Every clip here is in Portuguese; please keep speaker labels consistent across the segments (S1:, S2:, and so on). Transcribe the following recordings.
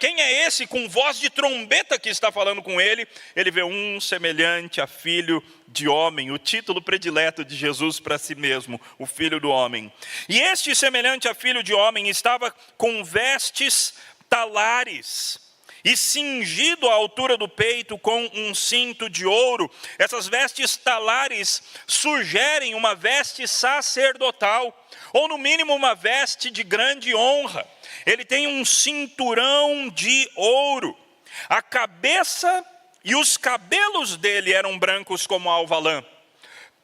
S1: quem é esse com voz de trombeta que está falando com ele? Ele vê um semelhante a filho de homem, o título predileto de Jesus para si mesmo, o filho do homem. E este semelhante a filho de homem estava com vestes talares e cingido à altura do peito com um cinto de ouro. Essas vestes talares sugerem uma veste sacerdotal, ou no mínimo uma veste de grande honra. Ele tem um cinturão de ouro. A cabeça e os cabelos dele eram brancos como a alva lã.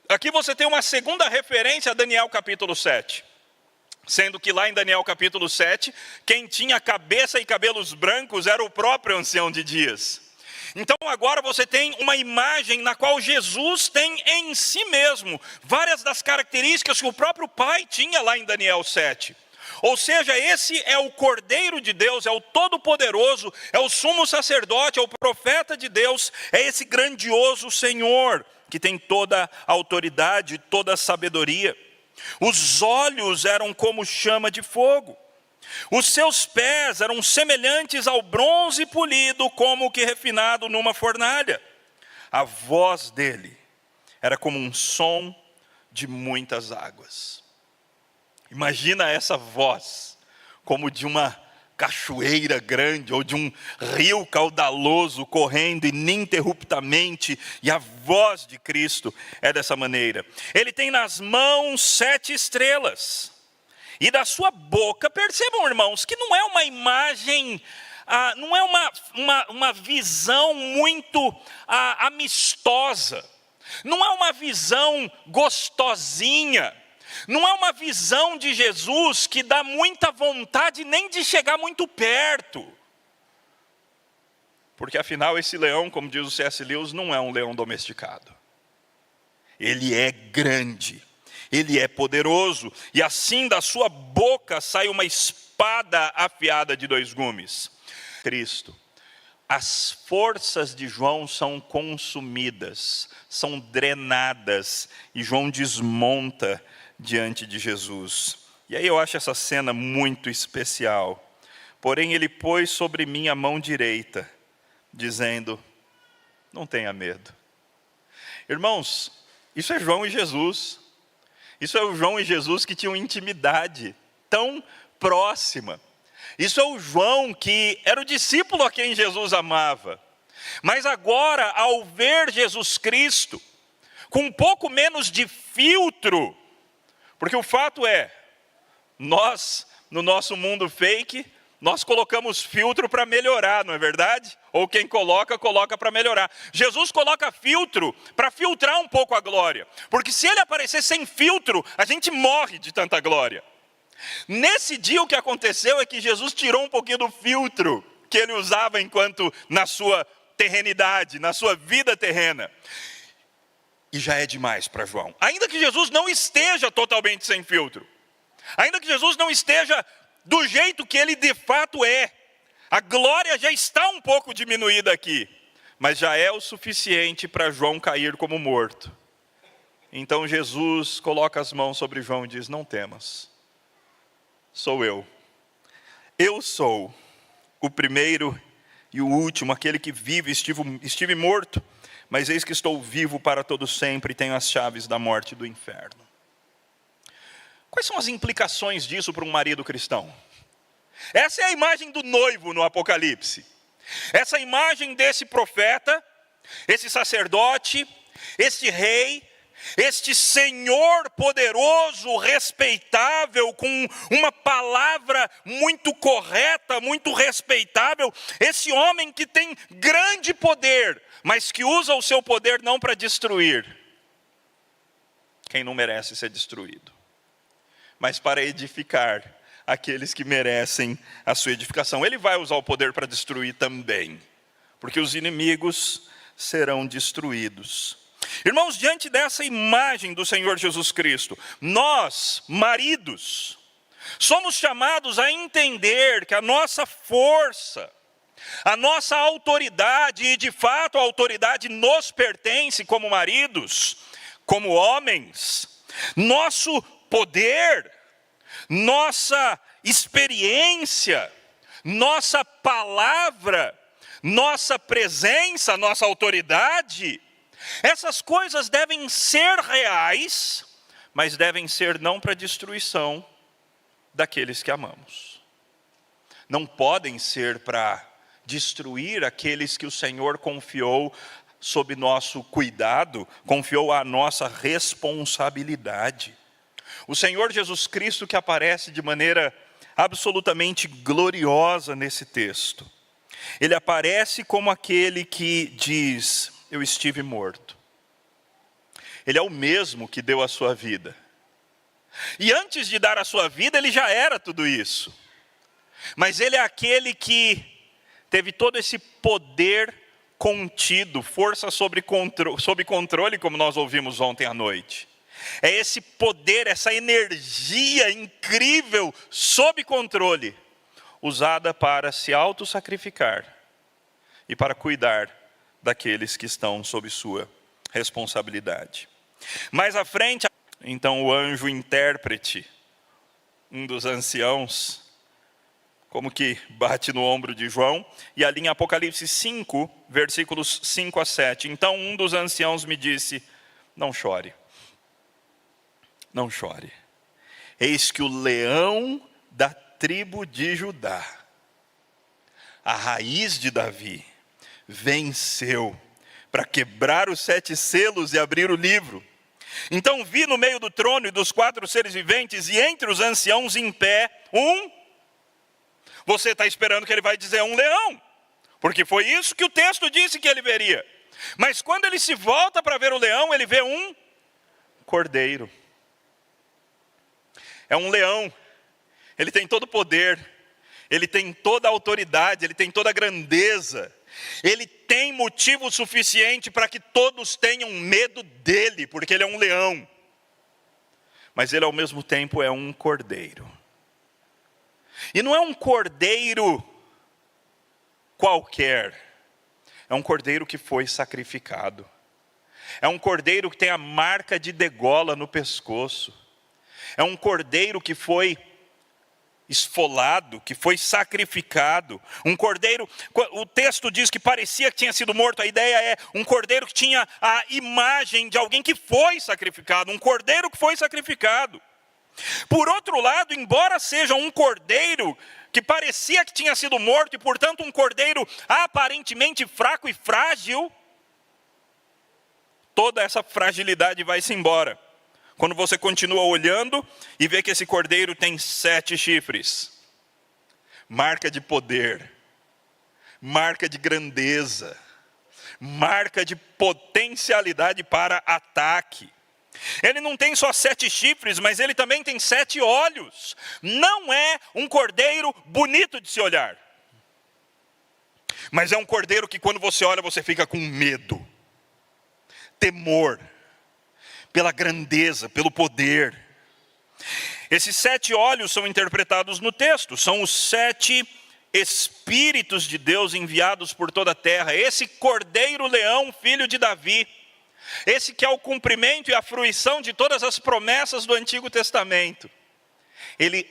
S1: Aqui você tem uma segunda referência a Daniel capítulo 7. Sendo que lá em Daniel capítulo 7, quem tinha cabeça e cabelos brancos era o próprio ancião de dias. Então agora você tem uma imagem na qual Jesus tem em si mesmo várias das características que o próprio Pai tinha lá em Daniel 7. Ou seja, esse é o Cordeiro de Deus, é o Todo-Poderoso, é o Sumo Sacerdote, é o Profeta de Deus, é esse grandioso Senhor que tem toda a autoridade, toda a sabedoria. Os olhos eram como chama de fogo. Os seus pés eram semelhantes ao bronze polido, como que refinado numa fornalha. A voz dele era como um som de muitas águas. Imagina essa voz, como de uma cachoeira grande, ou de um rio caudaloso correndo ininterruptamente, e a voz de Cristo é dessa maneira. Ele tem nas mãos 7 estrelas, e da sua boca, percebam irmãos, que não é uma imagem, não é uma visão muito amistosa, não é uma visão gostosinha, não é uma visão de Jesus que dá muita vontade nem de chegar muito perto. Porque afinal esse leão, como diz o C.S. Lewis, não é um leão domesticado. Ele é grande, ele é poderoso, e assim da sua boca sai uma espada afiada de 2 gumes. Cristo. As forças de João são consumidas, são drenadas, e João desmonta diante de Jesus. E aí eu acho essa cena muito especial. Porém ele pôs sobre mim a mão direita, dizendo, não tenha medo. Irmãos, isso é João e Jesus. Isso é o João e Jesus que tinham intimidade tão próxima. Isso é o João que era o discípulo a quem Jesus amava. Mas agora, ao ver Jesus Cristo, com um pouco menos de filtro, porque o fato é, nós, no nosso mundo fake, nós colocamos filtro para melhorar, não é verdade? Ou quem coloca para melhorar. Jesus coloca filtro para filtrar um pouco a glória. Porque se ele aparecer sem filtro, a gente morre de tanta glória. Nesse dia o que aconteceu é que Jesus tirou um pouquinho do filtro que ele usava enquanto na sua terrenidade, na sua vida terrena. E já é demais para João. Ainda que Jesus não esteja totalmente sem filtro. Ainda que Jesus não esteja do jeito que ele de fato é. A glória já está um pouco diminuída aqui. Mas já é o suficiente para João cair como morto. Então Jesus coloca as mãos sobre João e diz, não temas. Sou eu. Eu sou o primeiro e o último, aquele que vive, estive morto. Mas eis que estou vivo para todo sempre e tenho as chaves da morte e do inferno. Quais são as implicações disso para um marido cristão? Essa é a imagem do noivo no Apocalipse. Essa imagem desse profeta, esse sacerdote, este rei, este Senhor poderoso, respeitável, com uma palavra muito correta, muito respeitável. Esse homem que tem grande poder, mas que usa o seu poder não para destruir quem não merece ser destruído, mas para edificar aqueles que merecem a sua edificação. Ele vai usar o poder para destruir também, porque os inimigos serão destruídos. Irmãos, diante dessa imagem do Senhor Jesus Cristo, nós, maridos, somos chamados a entender que a nossa força, a nossa autoridade, e de fato a autoridade nos pertence como maridos, como homens, nosso poder, nossa experiência, nossa palavra, nossa presença, nossa autoridade, essas coisas devem ser reais, mas devem ser não para destruição daqueles que amamos. Não podem ser para destruir aqueles que o Senhor confiou sob nosso cuidado, confiou a nossa responsabilidade. O Senhor Jesus Cristo, que aparece de maneira absolutamente gloriosa nesse texto, ele aparece como aquele que diz: eu estive morto. Ele é o mesmo que deu a sua vida. E antes de dar a sua vida, ele já era tudo isso. Mas ele é aquele que teve todo esse poder contido, força sob controle, como nós ouvimos ontem à noite. É esse poder, essa energia incrível sob controle, usada para se autossacrificar e para cuidar daqueles que estão sob sua responsabilidade. Mais à frente, então, o anjo intérprete, um dos anciãos, como que bate no ombro de João, e ali em Apocalipse 5, versículos 5 a 7. Então um dos anciãos me disse: não chore, não chore. Eis que o leão da tribo de Judá, a raiz de Davi, venceu para quebrar os 7 selos e abrir o livro. Então vi no meio do trono e dos 4 seres viventes e entre os anciãos em pé Você está esperando que ele vai dizer um leão, porque foi isso que o texto disse que ele veria. Mas quando ele se volta para ver o leão, ele vê um cordeiro. É um leão, ele tem todo o poder, ele tem toda a autoridade, ele tem toda a grandeza. Ele tem motivo suficiente para que todos tenham medo dele, porque ele é um leão. Mas ele ao mesmo tempo é um cordeiro. E não é um cordeiro qualquer. É um cordeiro que foi sacrificado. É um cordeiro que tem a marca de degola no pescoço. É um cordeiro que foi esfolado, que foi sacrificado. Um cordeiro, o texto diz que parecia que tinha sido morto. A ideia é um cordeiro que tinha a imagem de alguém que foi sacrificado. Um cordeiro que foi sacrificado. Por outro lado, embora seja um cordeiro que parecia que tinha sido morto, e portanto um cordeiro aparentemente fraco e frágil, toda essa fragilidade vai-se embora quando você continua olhando e vê que esse cordeiro tem 7 chifres. Marca de poder, marca de grandeza, marca de potencialidade para ataque. Ele não tem só 7 chifres, mas ele também tem 7 olhos. Não é um cordeiro bonito de se olhar, mas é um cordeiro que quando você olha, você fica com medo, temor, pela grandeza, pelo poder. Esses 7 olhos são interpretados no texto, são os 7 Espíritos de Deus enviados por toda a terra. Esse cordeiro leão, filho de Davi, esse que é o cumprimento e a fruição de todas as promessas do Antigo Testamento. Ele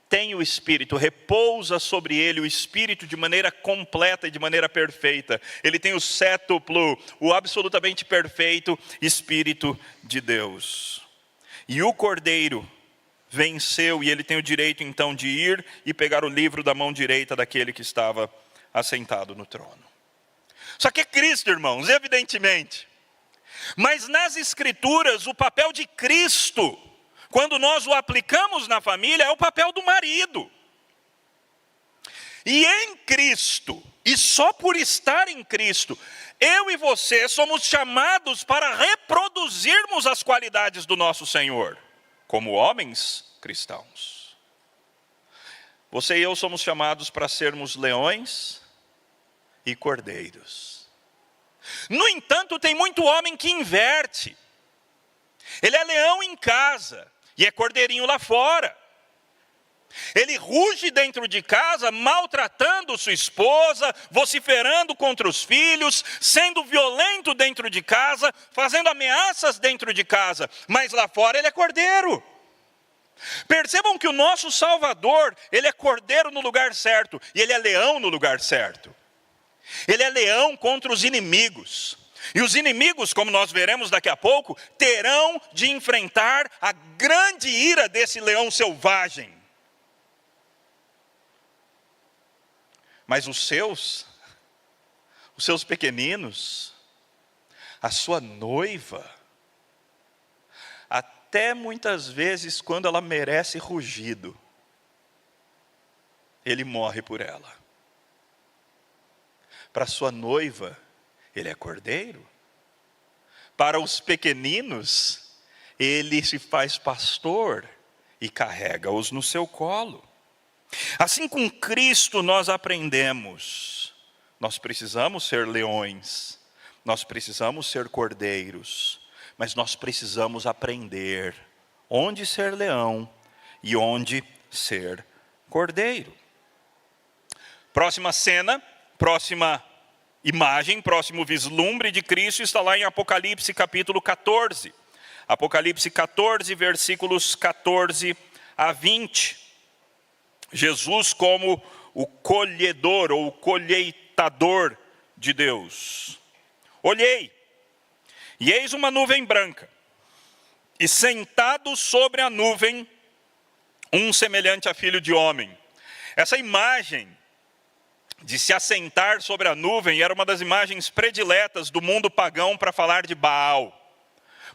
S1: tem o Espírito, repousa sobre ele o Espírito de maneira completa e de maneira perfeita. Ele tem o cétuplo, o absolutamente perfeito Espírito de Deus. E o Cordeiro venceu, e ele tem o direito então de ir e pegar o livro da mão direita daquele que estava assentado no trono. Só que é Cristo, irmãos, evidentemente. Mas nas Escrituras, o papel de Cristo, quando nós o aplicamos na família, é o papel do marido. E em Cristo, e só por estar em Cristo, eu e você somos chamados para reproduzirmos as qualidades do nosso Senhor, como homens cristãos. Você e eu somos chamados para sermos leões e cordeiros. No entanto, tem muito homem que inverte. Ele é leão em casa e é cordeirinho lá fora. Ele ruge dentro de casa, maltratando sua esposa, vociferando contra os filhos, sendo violento dentro de casa, fazendo ameaças dentro de casa. Mas lá fora ele é cordeiro. Percebam que o nosso Salvador, ele é cordeiro no lugar certo, e ele é leão no lugar certo. Ele é leão contra os inimigos. E os inimigos, como nós veremos daqui a pouco, terão de enfrentar a grande ira desse leão selvagem. Mas os seus pequeninos, a sua noiva, até muitas vezes quando ela merece rugido, ele morre por ela. Para sua noiva, ele é cordeiro. Para os pequeninos, ele se faz pastor e carrega-os no seu colo. Assim com Cristo nós aprendemos, nós precisamos ser leões, nós precisamos ser cordeiros, mas nós precisamos aprender onde ser leão e onde ser cordeiro. Próxima cena, próxima imagem, próximo vislumbre de Cristo está lá em Apocalipse capítulo 14. Apocalipse 14, versículos 14 a 20. Jesus como o colhedor ou o colheitador de Deus. Olhei, e eis uma nuvem branca, e sentado sobre a nuvem, um semelhante a filho de homem. Essa imagem de se assentar sobre a nuvem era uma das imagens prediletas do mundo pagão para falar de Baal.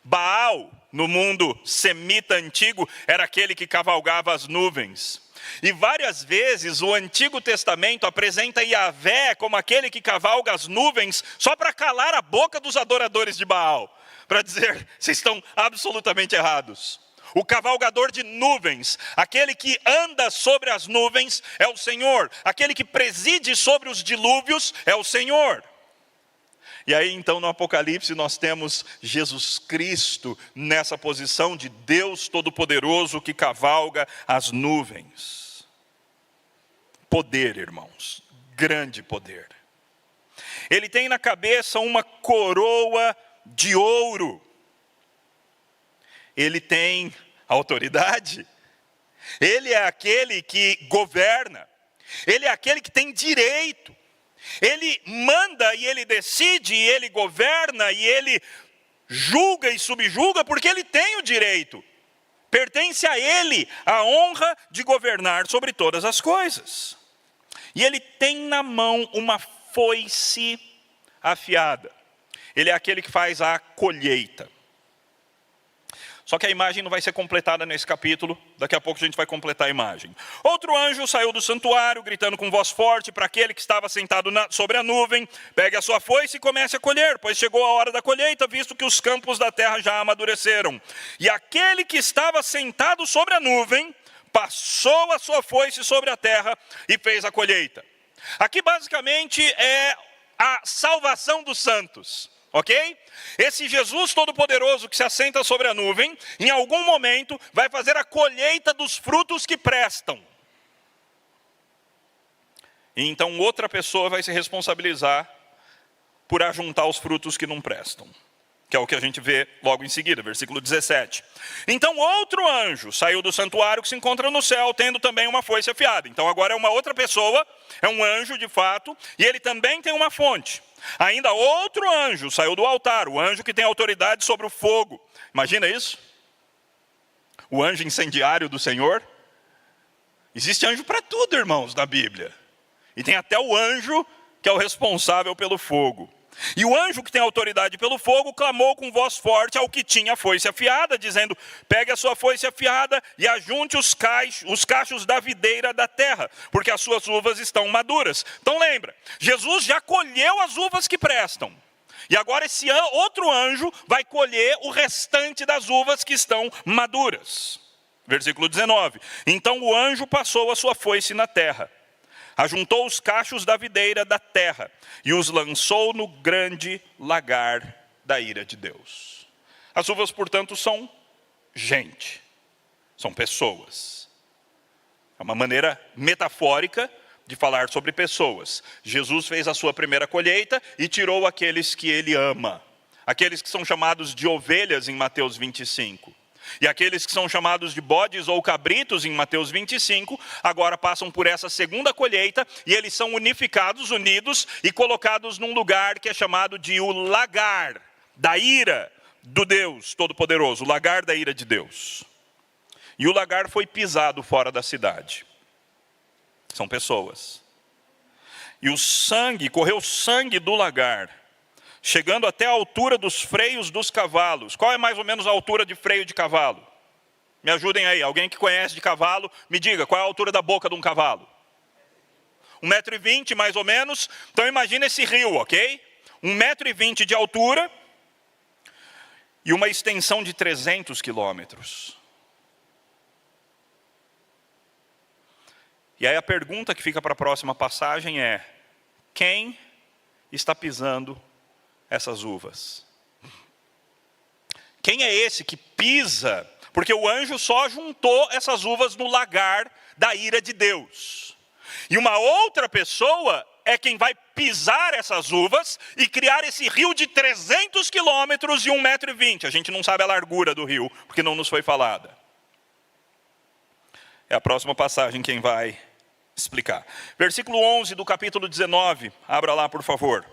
S1: Baal, no mundo semita antigo, era aquele que cavalgava as nuvens. E várias vezes o Antigo Testamento apresenta Yahvé como aquele que cavalga as nuvens só para calar a boca dos adoradores de Baal. Para dizer, vocês estão absolutamente errados. O cavalgador de nuvens, aquele que anda sobre as nuvens é o Senhor. Aquele que preside sobre os dilúvios é o Senhor. E aí então no Apocalipse nós temos Jesus Cristo nessa posição de Deus Todo-Poderoso que cavalga as nuvens. Poder, irmãos, grande poder. Ele tem na cabeça uma coroa de ouro. Ele tem autoridade. Ele é aquele que governa. Ele é aquele que tem direito. Ele manda e ele decide, e ele governa, e ele julga e subjuga, porque ele tem o direito. Pertence a ele a honra de governar sobre todas as coisas. E ele tem na mão uma foice afiada. Ele é aquele que faz a colheita. Só que a imagem não vai ser completada nesse capítulo, daqui a pouco a gente vai completar a imagem. Outro anjo saiu do santuário, gritando com voz forte para aquele que estava sentado sobre a nuvem: pegue a sua foice e comece a colher, pois chegou a hora da colheita, visto que os campos da terra já amadureceram. E aquele que estava sentado sobre a nuvem, passou a sua foice sobre a terra e fez a colheita. Aqui basicamente é a salvação dos santos. Ok? Esse Jesus Todo-Poderoso que se assenta sobre a nuvem, em algum momento vai fazer a colheita dos frutos que prestam. E então outra pessoa vai se responsabilizar por ajuntar os frutos que não prestam. Que é o que a gente vê logo em seguida, versículo 17. Então outro anjo saiu do santuário que se encontra no céu, tendo também uma foice afiada. Então agora é uma outra pessoa, é um anjo de fato, e ele também tem uma fonte. Ainda outro anjo saiu do altar, o anjo que tem autoridade sobre o fogo. Imagina isso? O anjo incendiário do Senhor. Existe anjo para tudo, irmãos, na Bíblia. E tem até o anjo que é o responsável pelo fogo. E o anjo que tem autoridade pelo fogo clamou com voz forte ao que tinha a foice afiada, dizendo: pegue a sua foice afiada e ajunte os cachos da videira da terra, porque as suas uvas estão maduras. Então lembra, Jesus já colheu as uvas que prestam. E agora esse outro anjo vai colher o restante das uvas que estão maduras. Versículo 19. Então o anjo passou a sua foice na terra, ajuntou os cachos da videira da terra e os lançou no grande lagar da ira de Deus. As uvas, portanto, são gente, são pessoas. É uma maneira metafórica de falar sobre pessoas. Jesus fez a sua primeira colheita e tirou aqueles que ele ama, aqueles que são chamados de ovelhas em Mateus 25. E aqueles que são chamados de bodes ou cabritos, em Mateus 25, agora passam por essa segunda colheita, e eles são unificados, unidos, e colocados num lugar que é chamado de o lagar da ira do Deus Todo-Poderoso, o lagar da ira de Deus. E o lagar foi pisado fora da cidade. São pessoas. E o sangue, correu sangue do lagar, chegando até a altura dos freios dos cavalos. Qual é mais ou menos a altura de freio de cavalo? Me ajudem aí, alguém que conhece de cavalo, me diga, qual é a altura da boca de um cavalo? 1,20 m mais ou menos. Então imagina esse rio, ok? 1,20 m de altura e uma extensão de 300 quilômetros. E aí a pergunta que fica para a próxima passagem é: quem está pisando essas uvas? Quem é esse que pisa? Porque o anjo só juntou essas uvas no lagar da ira de Deus. E uma outra pessoa é quem vai pisar essas uvas e criar esse rio de 300 quilômetros e 1,20 m. A gente não sabe a largura do rio, porque não nos foi falada. É a próxima passagem quem vai explicar. Versículo 11 do capítulo 19, abra lá por favor.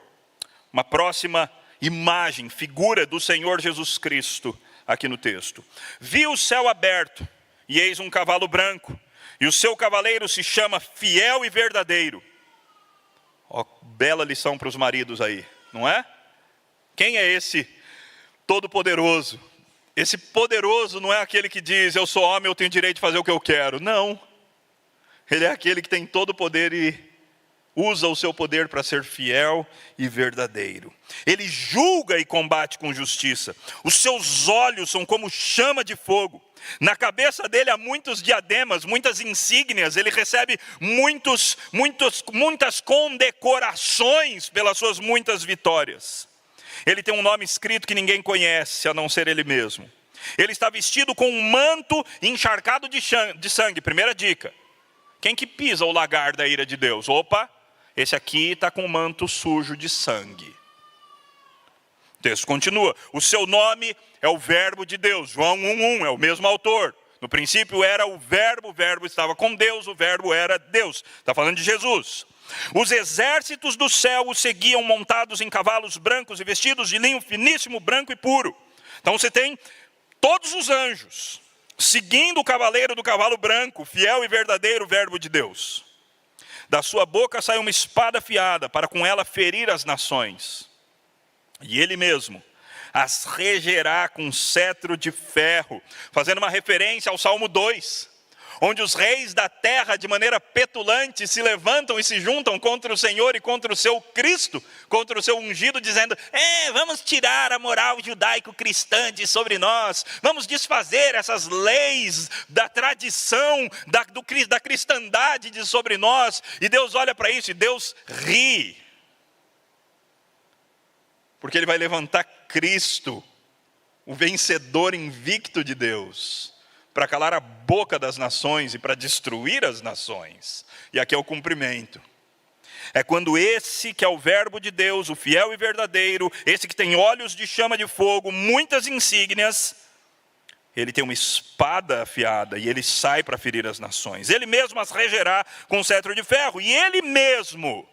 S1: Uma próxima imagem, figura do Senhor Jesus Cristo aqui no texto. Vi o céu aberto, e eis um cavalo branco, e o seu cavaleiro se chama Fiel e Verdadeiro. Ó, bela lição para os maridos aí, não é? Quem é esse Todo-Poderoso? Esse poderoso não é aquele que diz, eu sou homem, eu tenho direito de fazer o que eu quero. Não. Ele é aquele que tem todo o poder e usa o seu poder para ser fiel e verdadeiro. Ele julga e combate com justiça. Os seus olhos são como chama de fogo. Na cabeça dele há muitos diademas, muitas insígnias. Ele recebe muitas condecorações pelas suas muitas vitórias. Ele tem um nome escrito que ninguém conhece, a não ser ele mesmo. Ele está vestido com um manto encharcado de sangue. Primeira dica. Quem que pisa o lagar da ira de Deus? Opa, esse aqui está com um manto sujo de sangue. O texto continua. O seu nome é o Verbo de Deus. João 1,1, é o mesmo autor. No princípio era o Verbo estava com Deus, o Verbo era Deus. Está falando de Jesus. Os exércitos do céu o seguiam montados em cavalos brancos e vestidos de linho finíssimo, branco e puro. Então você tem todos os anjos seguindo o cavaleiro do cavalo branco, fiel e verdadeiro Verbo de Deus. Da sua boca sai uma espada afiada, para com ela ferir as nações. E ele mesmo as regerá com cetro de ferro, fazendo uma referência ao Salmo 2, onde os reis da terra, de maneira petulante, se levantam e se juntam contra o Senhor e contra o seu Cristo, contra o seu ungido, dizendo, vamos tirar a moral judaico-cristã de sobre nós, vamos desfazer essas leis da tradição, da cristandade de sobre nós. E Deus olha para isso e Deus ri, porque Ele vai levantar Cristo, o vencedor invicto de Deus, para calar a boca das nações e para destruir as nações. E aqui é o cumprimento. É quando esse que é o Verbo de Deus, o fiel e verdadeiro, esse que tem olhos de chama de fogo, muitas insígnias, ele tem uma espada afiada e ele sai para ferir as nações. Ele mesmo as regerá com cetro de ferro, e ele mesmo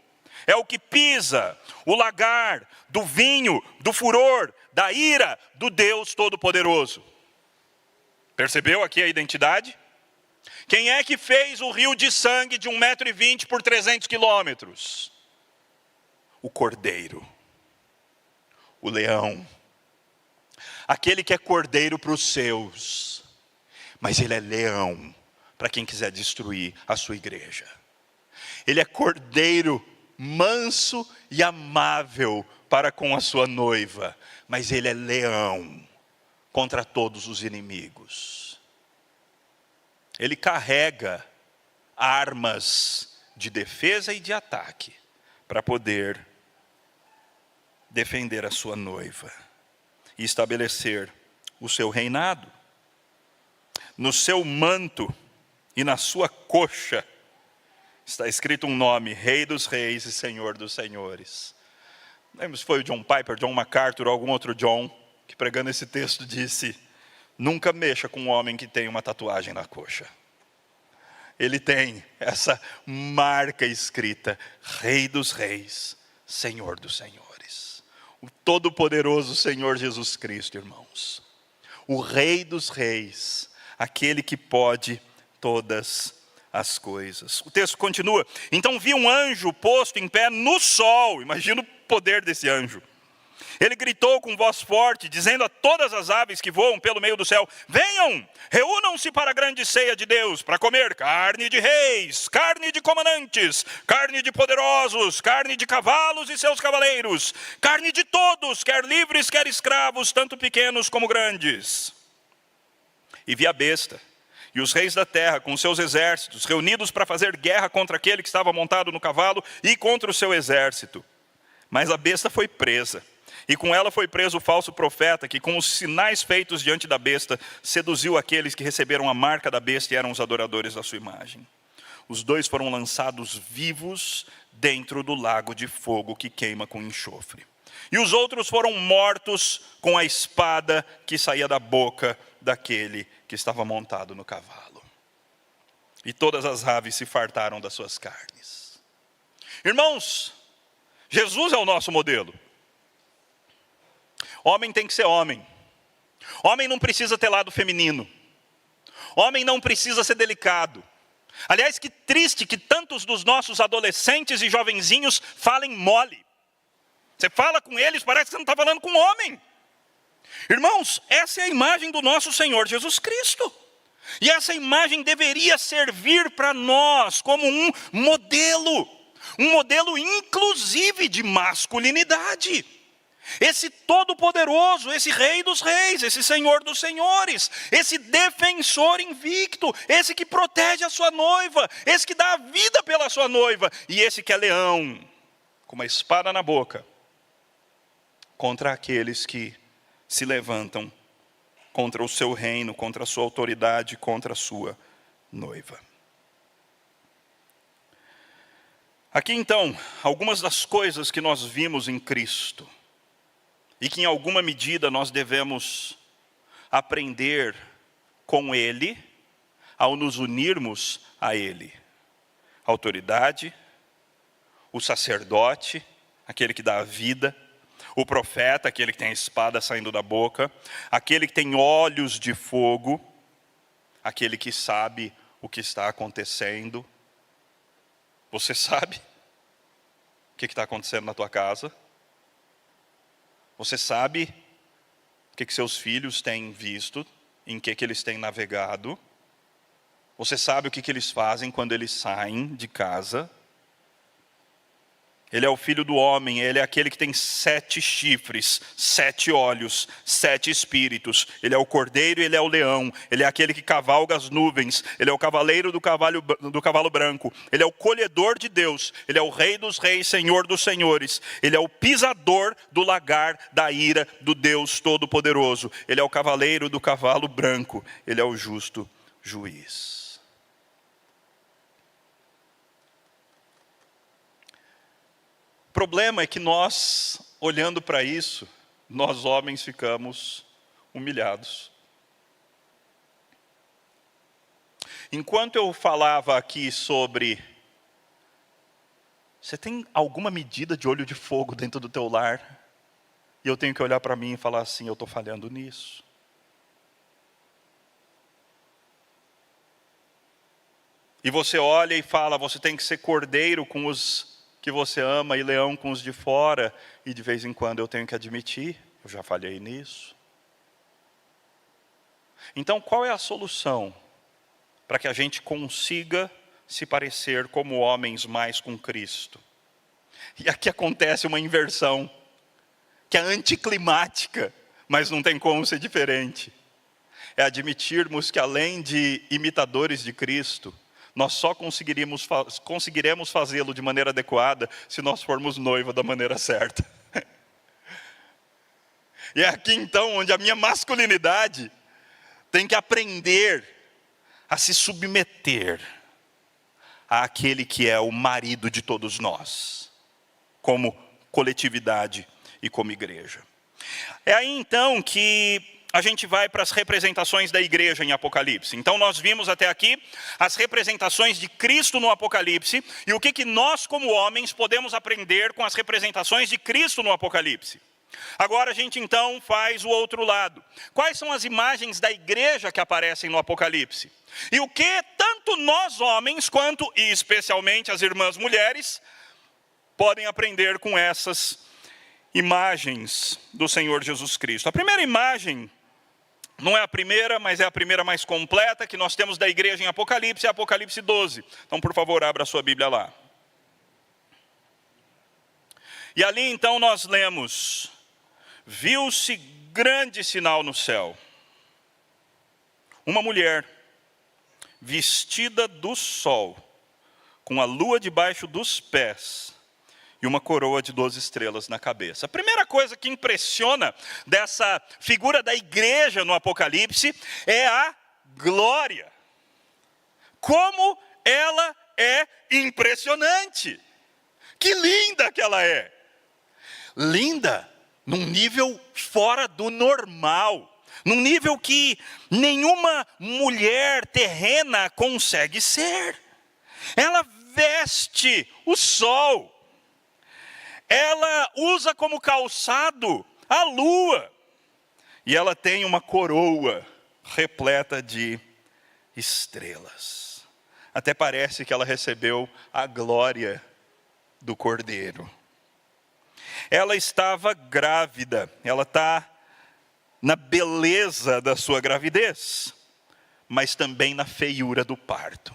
S1: é o que pisa o lagar do vinho, do furor, da ira do Deus Todo-Poderoso. Percebeu aqui a identidade? Quem é que fez o rio de sangue de 1,20 m por 300 quilômetros? O cordeiro, o leão, aquele que é cordeiro para os seus, mas ele é leão para quem quiser destruir a sua igreja. Ele é cordeiro manso e amável para com a sua noiva, mas ele é leão contra todos os inimigos. Ele carrega armas de defesa e de ataque para poder defender a sua noiva e estabelecer o seu reinado. No seu manto e na sua coxa está escrito um nome: Rei dos Reis e Senhor dos Senhores. Não lembro se foi o John Piper, John MacArthur ou algum outro John, que pregando esse texto disse, Nunca mexa com um homem que tem uma tatuagem na coxa. Ele tem essa marca escrita: Rei dos Reis, Senhor dos Senhores. O todo-poderoso Senhor Jesus Cristo, irmãos. O Rei dos Reis, aquele que pode todas as coisas. O texto continua: então vi um anjo posto em pé no sol. Imagina o poder desse anjo. Ele gritou com voz forte, dizendo a todas as aves que voam pelo meio do céu: venham, reúnam-se para a grande ceia de Deus, para comer carne de reis, carne de comandantes, carne de poderosos, carne de cavalos e seus cavaleiros, carne de todos, quer livres, quer escravos, tanto pequenos como grandes. E vi a besta e os reis da terra com seus exércitos, reunidos para fazer guerra contra aquele que estava montado no cavalo e contra o seu exército. Mas a besta foi presa. E com ela foi preso o falso profeta, que com os sinais feitos diante da besta, seduziu aqueles que receberam a marca da besta e eram os adoradores da sua imagem. Os dois foram lançados vivos dentro do lago de fogo que queima com enxofre. E os outros foram mortos com a espada que saía da boca daquele que estava montado no cavalo. E todas as aves se fartaram das suas carnes. Irmãos, Jesus é o nosso modelo. Homem tem que ser homem. Homem não precisa ter lado feminino. Homem não precisa ser delicado. Aliás, que triste que tantos dos nossos adolescentes e jovenzinhos falem mole. Você fala com eles, parece que você não está falando com um homem. Irmãos, essa é a imagem do nosso Senhor Jesus Cristo. E essa imagem deveria servir para nós como um modelo inclusive de masculinidade. Esse todo-poderoso, esse Rei dos Reis, esse Senhor dos Senhores, esse defensor invicto, esse que protege a sua noiva, esse que dá a vida pela sua noiva, e esse que é leão, com uma espada na boca, contra aqueles que se levantam contra o seu reino, contra a sua autoridade, contra a sua noiva. Aqui então, algumas das coisas que nós vimos em Cristo, e que em alguma medida nós devemos aprender com Ele, ao nos unirmos a Ele. A autoridade, o sacerdote, aquele que dá a vida, o profeta, aquele que tem a espada saindo da boca, aquele que tem olhos de fogo, aquele que sabe o que está acontecendo. Você sabe o que está acontecendo na tua casa? Você sabe o que seus filhos têm visto, em que eles têm navegado? Você sabe o que eles fazem quando eles saem de casa? Ele é o filho do homem, ele é aquele que tem 7 chifres, 7 olhos, 7 espíritos. Ele é o cordeiro e ele é o leão. Ele é aquele que cavalga as nuvens. Ele é o cavaleiro do cavalo branco. Ele é o colhedor de Deus. Ele é o Rei dos Reis, Senhor dos Senhores. Ele é o pisador do lagar da ira do Deus Todo-Poderoso. Ele é o cavaleiro do cavalo branco. Ele é o justo juiz. O problema é que nós, olhando para isso, nós homens ficamos humilhados. Enquanto eu falava aqui sobre, você tem alguma medida de olho de fogo dentro do teu lar? E eu tenho que olhar para mim e falar assim, eu estou falhando nisso. E você olha e fala, você tem que ser cordeiro com os que você ama e leão com os de fora, e de vez em quando eu tenho que admitir, eu já falhei nisso. Então qual é a solução para que a gente consiga se parecer como homens mais com Cristo? E aqui acontece uma inversão, que é anticlimática, mas não tem como ser diferente. É admitirmos que além de imitadores de Cristo, nós só conseguiremos fazê-lo de maneira adequada se nós formos noiva da maneira certa. E é aqui então onde a minha masculinidade tem que aprender a se submeter àquele que é o marido de todos nós, como coletividade e como igreja. É aí então que a gente vai para as representações da igreja em Apocalipse. Então nós vimos até aqui as representações de Cristo no Apocalipse e o que nós como homens podemos aprender com as representações de Cristo no Apocalipse. Agora a gente então faz o outro lado. Quais são as imagens da igreja que aparecem no Apocalipse? E o que tanto nós homens quanto e especialmente as irmãs mulheres podem aprender com essas imagens do Senhor Jesus Cristo? A primeira imagem, não é a primeira, mas é a primeira mais completa que nós temos da igreja em Apocalipse, é Apocalipse 12. Então, por favor, abra a sua Bíblia lá. E ali então nós lemos: viu-se grande sinal no céu, uma mulher vestida do sol, com a lua debaixo dos pés, e uma coroa de 12 estrelas na cabeça. A primeira coisa que impressiona dessa figura da igreja no Apocalipse é a glória. Como ela é impressionante. Que linda que ela é. Linda num nível fora do normal. Num nível que nenhuma mulher terrena consegue ser. Ela veste o sol. Ela usa como calçado a lua. E ela tem uma coroa repleta de estrelas. Até parece que ela recebeu a glória do Cordeiro. Ela estava grávida. Ela está na beleza da sua gravidez, mas também na feiura do parto.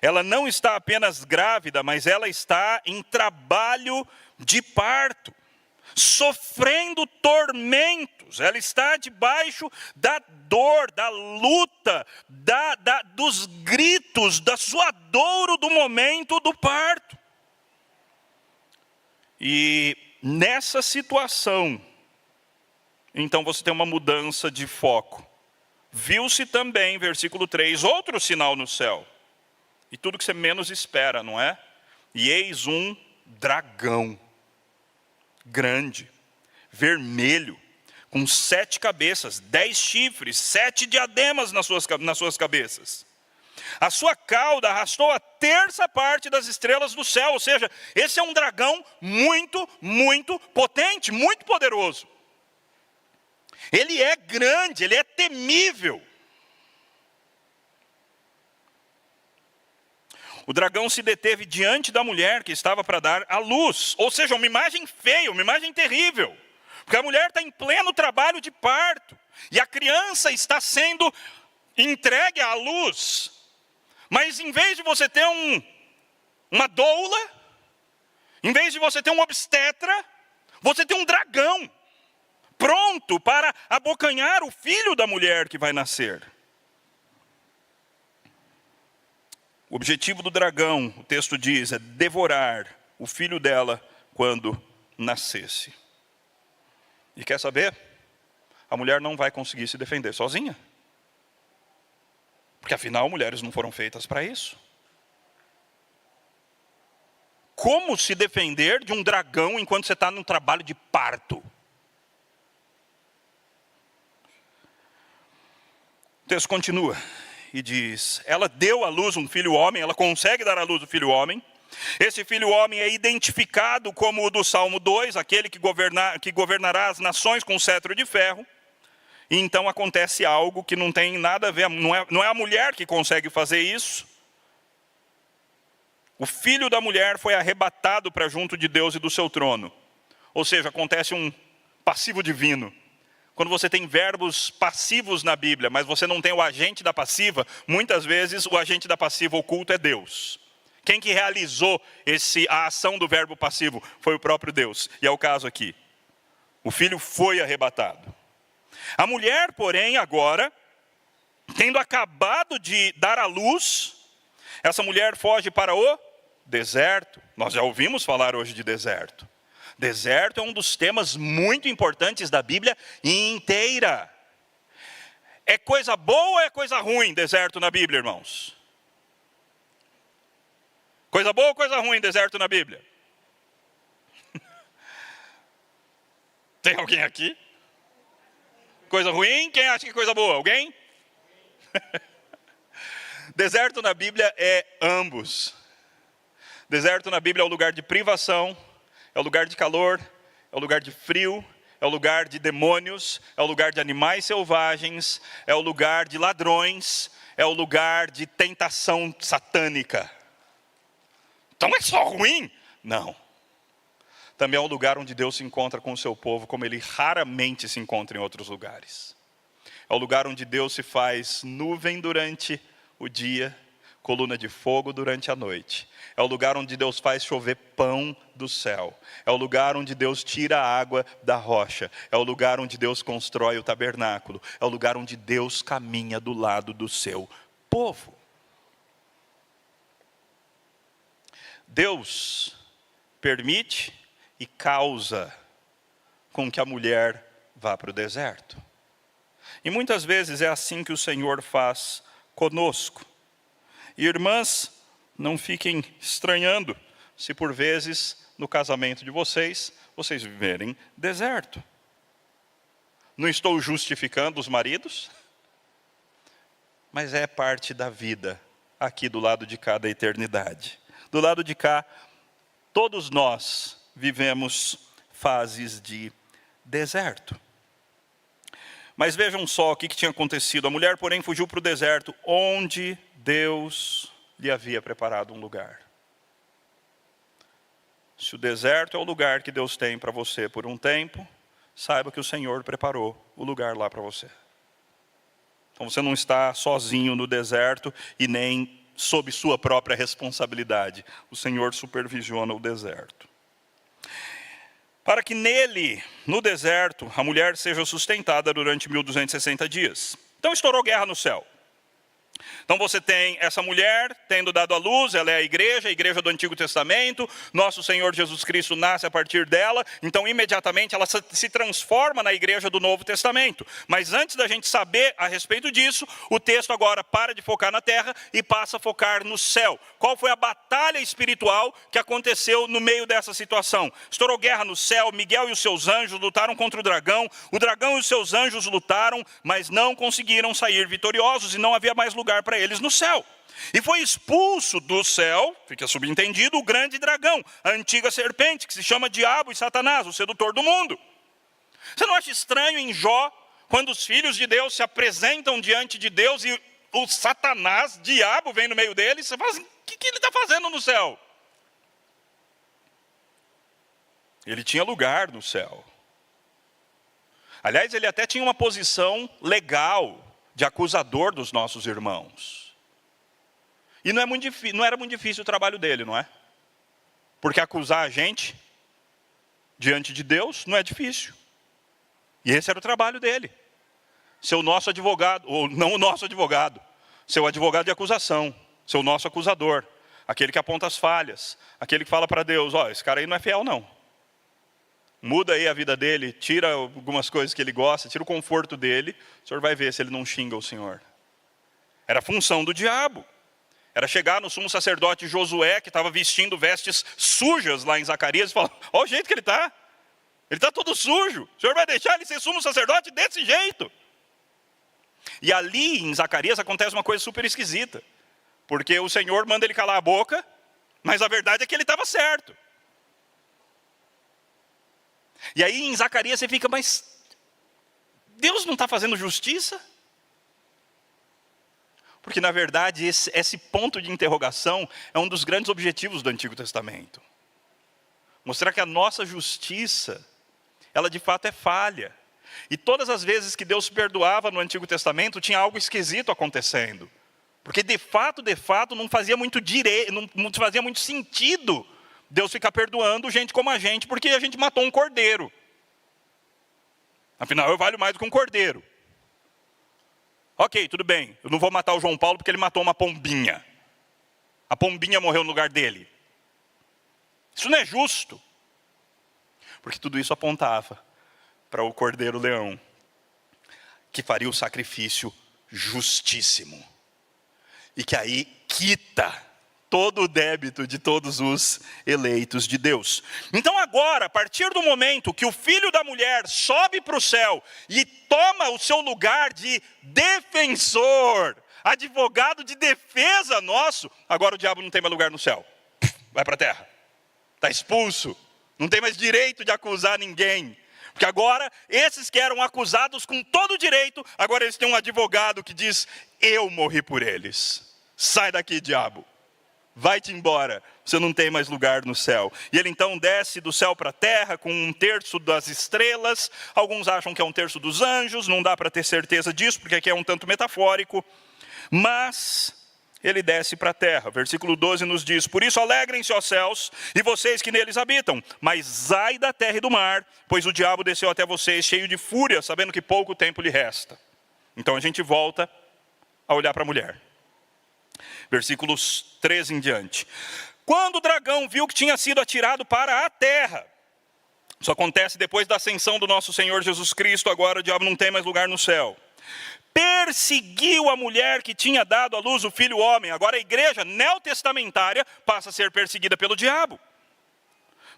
S1: Ela não está apenas grávida, mas ela está em trabalho de parto, sofrendo tormentos. Ela está debaixo da dor, da luta, dos gritos, da suadouro do momento do parto. E nessa situação, então você tem uma mudança de foco. Viu-se também, versículo 3, outro sinal no céu. E tudo que você menos espera, não é? E eis um dragão, grande, vermelho, com 7 cabeças, 10 chifres, 7 diademas nas suas cabeças. A sua cauda arrastou a terça parte das estrelas do céu. Ou seja, esse é um dragão muito, muito potente, muito poderoso. Ele é grande, ele é temível. O dragão se deteve diante da mulher que estava para dar à luz. Ou seja, uma imagem feia, uma imagem terrível. Porque a mulher está em pleno trabalho de parto. E a criança está sendo entregue à luz. Mas em vez de você ter uma doula, em vez de você ter um obstetra, você tem um dragão. Pronto para abocanhar o filho da mulher que vai nascer. O objetivo do dragão, o texto diz, é devorar o filho dela quando nascesse. E quer saber? A mulher não vai conseguir se defender sozinha. Porque afinal, mulheres não foram feitas para isso. Como se defender de um dragão enquanto você está num trabalho de parto? O texto continua. E diz, ela deu à luz um filho homem, ela consegue dar à luz o filho homem. Esse filho homem é identificado como o do Salmo 2, aquele que governará as nações com cetro de ferro. E então acontece algo que não tem nada a ver, não é a mulher que consegue fazer isso. O filho da mulher foi arrebatado para junto de Deus e do seu trono. Ou seja, acontece um passivo divino. Quando você tem verbos passivos na Bíblia, mas você não tem o agente da passiva, muitas vezes o agente da passiva oculto é Deus. Quem que realizou a ação do verbo passivo foi o próprio Deus. E é o caso aqui. O filho foi arrebatado. A mulher, porém, agora, tendo acabado de dar à luz, essa mulher foge para o deserto. Nós já ouvimos falar hoje de deserto. Deserto é um dos temas muito importantes da Bíblia inteira. É coisa boa ou é coisa ruim deserto na Bíblia, irmãos? Coisa boa ou coisa ruim deserto na Bíblia? Tem alguém aqui? coisa ruim, quem acha que é coisa boa? Alguém? Deserto na Bíblia é ambos. Deserto na Bíblia é o lugar de privação, é o lugar de calor, é o lugar de frio, é o lugar de demônios, é o lugar de animais selvagens, é o lugar de ladrões, é o lugar de tentação satânica. Então é só ruim? Não. Também é um lugar onde Deus se encontra com o seu povo, como Ele raramente se encontra em outros lugares. É o lugar onde Deus se faz nuvem durante o dia, coluna de fogo durante a noite. É o lugar onde Deus faz chover pão do céu. É o lugar onde Deus tira a água da rocha. É o lugar onde Deus constrói o tabernáculo. É o lugar onde Deus caminha do lado do seu povo. Deus permite e causa com que a mulher vá para o deserto. E muitas vezes é assim que o Senhor faz conosco. E irmãs, não fiquem estranhando se por vezes no casamento de vocês viverem deserto. Não estou justificando os maridos, mas é parte da vida aqui do lado de cá da eternidade. Do lado de cá, todos nós vivemos fases de deserto. Mas vejam só o que tinha acontecido. A mulher, porém, fugiu para o deserto, onde Deus lhe havia preparado um lugar. Se o deserto é o lugar que Deus tem para você por um tempo, saiba que o Senhor preparou o lugar lá para você. Então você não está sozinho no deserto e nem sob sua própria responsabilidade. O Senhor supervisiona o deserto. Para que nele, no deserto, a mulher seja sustentada durante 1260 dias. Então estourou guerra no céu. Então você tem essa mulher tendo dado à luz, ela é a igreja do Antigo Testamento, nosso Senhor Jesus Cristo nasce a partir dela, então imediatamente ela se transforma na igreja do Novo Testamento. Mas antes da gente saber a respeito disso, o texto agora para de focar na terra e passa a focar no céu. Qual foi a batalha espiritual que aconteceu no meio dessa situação? Estourou guerra no céu, Miguel e os seus anjos lutaram contra o dragão e os seus anjos lutaram, mas não conseguiram sair vitoriosos e não havia mais lugar para eles no céu. E foi expulso do céu, fica subentendido, o grande dragão, a antiga serpente, que se chama Diabo e Satanás, o sedutor do mundo. Você não acha estranho em Jó, quando os filhos de Deus se apresentam diante de Deus e o Satanás, Diabo, vem no meio deles? Você fala assim, o que ele está fazendo no céu? Ele tinha lugar no céu. Aliás, ele até tinha uma posição legal de acusador dos nossos irmãos. E não era muito difícil o trabalho dele, não é? Porque acusar a gente diante de Deus não é difícil. E esse era o trabalho dele. Ser o nosso advogado, ou não o nosso advogado, ser o advogado de acusação, ser o nosso acusador, aquele que aponta as falhas, aquele que fala para Deus, esse cara aí não é fiel não. Muda aí a vida dele, tira algumas coisas que ele gosta, tira o conforto dele, o senhor vai ver se ele não xinga o Senhor. Era a função do diabo. Era chegar no sumo sacerdote Josué, que estava vestindo vestes sujas lá em Zacarias, e falar, olha o jeito que ele está todo sujo, o senhor vai deixar ele ser sumo sacerdote desse jeito? E ali em Zacarias acontece uma coisa super esquisita, porque o Senhor manda ele calar a boca, mas a verdade é que ele estava certo. E aí em Zacarias você fica, mas Deus não está fazendo justiça? Porque na verdade esse ponto de interrogação é um dos grandes objetivos do Antigo Testamento. Mostrar que a nossa justiça, ela de fato é falha. E todas as vezes que Deus perdoava no Antigo Testamento, tinha algo esquisito acontecendo. Porque de fato, não fazia muito não fazia muito sentido Deus ficar perdoando gente como a gente, porque a gente matou um cordeiro. Afinal, eu valho mais do que um cordeiro. Ok, tudo bem, eu não vou matar o João Paulo porque ele matou uma pombinha. A pombinha morreu no lugar dele. Isso não é justo. Porque tudo isso apontava para o cordeiro leão, que faria o sacrifício justíssimo. E que aí quita todo o débito de todos os eleitos de Deus. Então agora, a partir do momento que o filho da mulher sobe para o céu e toma o seu lugar de defensor, advogado de defesa nosso, agora o diabo não tem mais lugar no céu. Vai para a terra. Está expulso. Não tem mais direito de acusar ninguém. Porque agora, esses que eram acusados com todo o direito, agora eles têm um advogado que diz, eu morri por eles. Sai daqui, diabo. Vai-te embora, você não tem mais lugar no céu. E ele então desce do céu para a terra com 1/3 das estrelas. Alguns acham que é 1/3 dos anjos, não dá para ter certeza disso, porque aqui é um tanto metafórico. Mas ele desce para a terra. Versículo 12 nos diz, por isso alegrem-se, ó céus, e vocês que neles habitam. Mas ai da terra e do mar, pois o diabo desceu até vocês cheio de fúria, sabendo que pouco tempo lhe resta. Então a gente volta a olhar para a mulher. Versículos 13 em diante. Quando o dragão viu que tinha sido atirado para a terra. Isso acontece depois da ascensão do nosso Senhor Jesus Cristo. Agora o diabo não tem mais lugar no céu. Perseguiu a mulher que tinha dado à luz o filho homem. Agora a igreja neotestamentária passa a ser perseguida pelo diabo.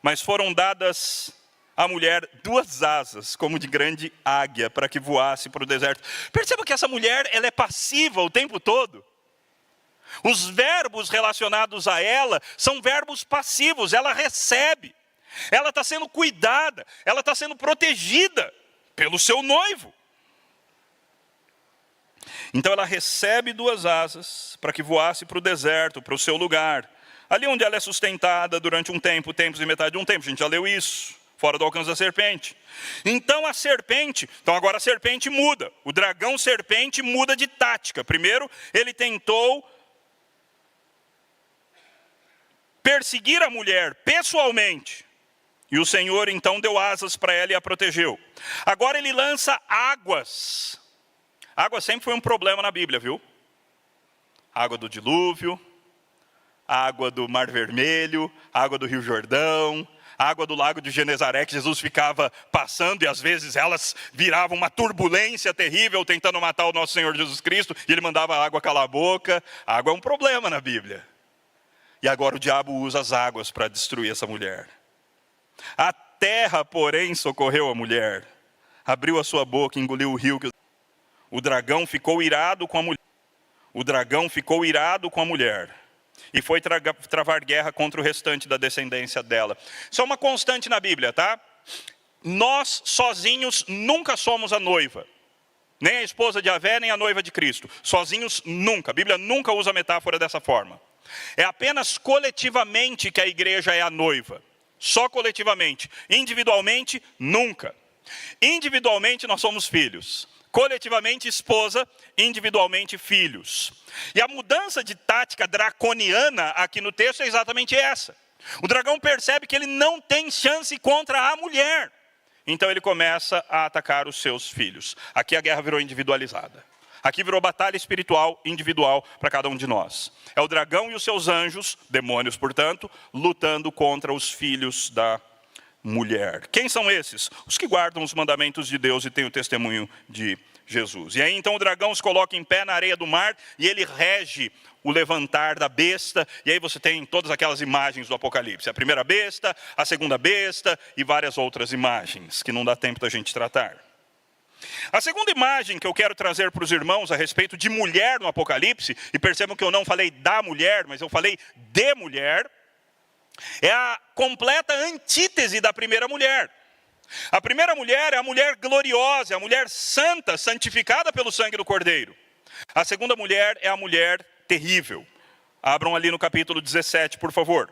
S1: Mas foram dadas à mulher 2 asas, como de grande águia, para que voasse para o deserto. Perceba que essa mulher, ela é passiva o tempo todo. Os verbos relacionados a ela são verbos passivos, ela recebe. Ela está sendo cuidada, ela está sendo protegida pelo seu noivo. Então ela recebe 2 asas para que voasse para o deserto, para o seu lugar. Ali onde ela é sustentada durante um tempo, tempos e metade de um tempo. A gente já leu isso, fora do alcance da serpente. Então agora a serpente muda. O dragão serpente muda de tática. Primeiro ele tentou perseguir a mulher pessoalmente. E o Senhor então deu asas para ela e a protegeu. Agora ele lança águas. Água sempre foi um problema na Bíblia, viu? Água do dilúvio, água do Mar Vermelho, água do Rio Jordão, água do Lago de Genezaré, que Jesus ficava passando e às vezes elas viravam uma turbulência terrível tentando matar o nosso Senhor Jesus Cristo e ele mandava a água calar a boca. A água é um problema na Bíblia. E agora o diabo usa as águas para destruir essa mulher. A terra, porém, socorreu a mulher. Abriu a sua boca e engoliu o rio. O dragão ficou irado com a mulher. E foi travar guerra contra o restante da descendência dela. Isso é uma constante na Bíblia, tá? Nós sozinhos nunca somos a noiva. Nem a esposa de Javé, nem a noiva de Cristo. Sozinhos nunca. A Bíblia nunca usa metáfora dessa forma. É apenas coletivamente que a igreja é a noiva. Só coletivamente. Individualmente, nunca. Individualmente nós somos filhos. Coletivamente esposa, individualmente filhos. E a mudança de tática draconiana aqui no texto é exatamente essa. O dragão percebe que ele não tem chance contra a mulher. Então ele começa a atacar os seus filhos. Aqui a guerra virou individualizada. Aqui virou batalha espiritual individual para cada um de nós. É o dragão e os seus anjos, demônios portanto, lutando contra os filhos da mulher. Quem são esses? Os que guardam os mandamentos de Deus e têm o testemunho de Jesus. E aí então o dragão se coloca em pé na areia do mar e ele rege o levantar da besta. E aí você tem todas aquelas imagens do Apocalipse. A primeira besta, a segunda besta e várias outras imagens que não dá tempo da gente tratar. A segunda imagem que eu quero trazer para os irmãos a respeito de mulher no Apocalipse, e percebam que eu não falei da mulher, mas eu falei de mulher, é a completa antítese da primeira mulher. A primeira mulher é a mulher gloriosa, é a mulher santa, santificada pelo sangue do Cordeiro. A segunda mulher é a mulher terrível. Abram ali no capítulo 17, por favor.